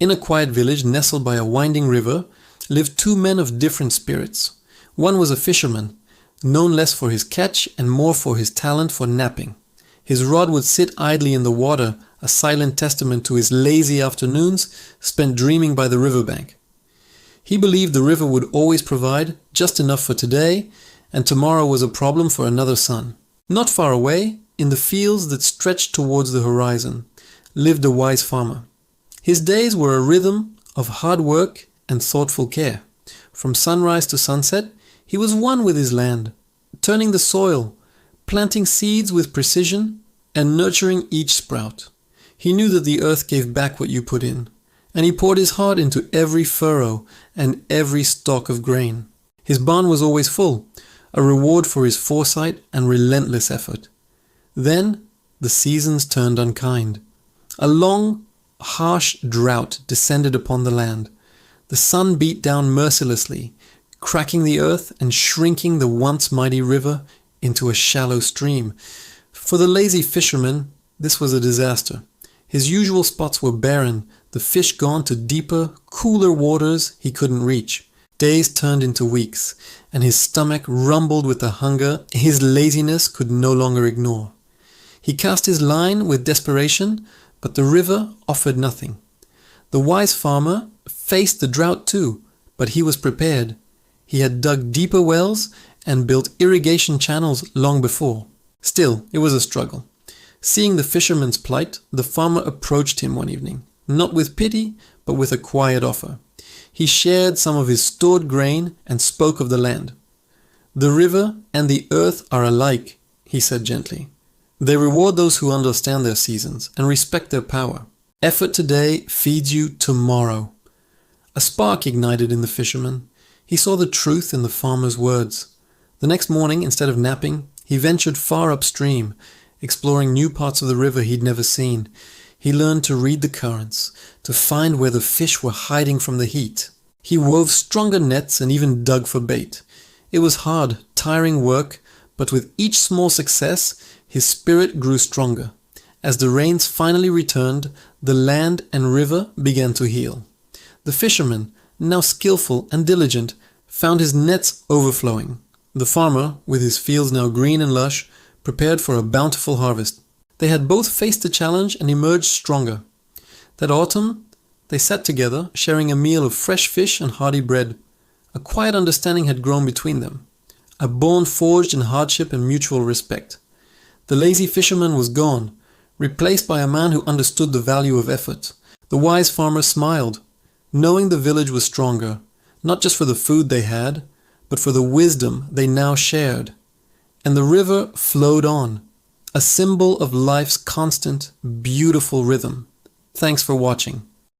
In a quiet village nestled by a winding river lived two men of different spirits. One was a fisherman, known less for his catch and more for his talent for napping. His rod would sit idly in the water, a silent testament to his lazy afternoons spent dreaming by the riverbank. He believed the river would always provide just enough for today, and tomorrow was a problem for another sun. Not far away, in the fields that stretched towards the horizon, lived a wise farmer. His days were a rhythm of hard work and thoughtful care. From sunrise to sunset, he was one with his land, turning the soil, planting seeds with precision, and nurturing each sprout. He knew that the earth gave back what you put in, and he poured his heart into every furrow and every stalk of grain. His barn was always full, a reward for his foresight and relentless effort. Then the seasons turned unkind. A long, harsh drought descended upon the land. The sun beat down mercilessly, cracking the earth and shrinking the once mighty river into a shallow stream. For the lazy fisherman, this was a disaster. His usual spots were barren, the fish gone to deeper, cooler waters he couldn't reach. Days turned into weeks, and his stomach rumbled with the hunger his laziness could no longer ignore. He cast his line with desperation, but the river offered nothing. The wise farmer faced the drought too, but he was prepared. He had dug deeper wells and built irrigation channels long before. Still, it was a struggle. Seeing the fisherman's plight, the farmer approached him one evening, not with pity, but with a quiet offer. He shared some of his stored grain and spoke of the land. "The river and the earth are alike," he said gently. "They reward those who understand their seasons and respect their power. Effort today feeds you tomorrow." A spark ignited in the fisherman. He saw the truth in the farmer's words. The next morning, instead of napping, he ventured far upstream, exploring new parts of the river he'd never seen. He learned to read the currents, to find where the fish were hiding from the heat. He wove stronger nets and even dug for bait. It was hard, tiring work, but with each small success, his spirit grew stronger. As the rains finally returned, the land and river began to heal. The fisherman, now skillful and diligent, found his nets overflowing. The farmer, with his fields now green and lush, prepared for a bountiful harvest. They had both faced the challenge and emerged stronger. That autumn, they sat together, sharing a meal of fresh fish and hearty bread. A quiet understanding had grown between them, a bond forged in hardship and mutual respect. The lazy fisherman was gone, replaced by a man who understood the value of effort. The wise farmer smiled, knowing the village was stronger, not just for the food they had, but for the wisdom they now shared. And the river flowed on, a symbol of life's constant, beautiful rhythm. Thanks for watching.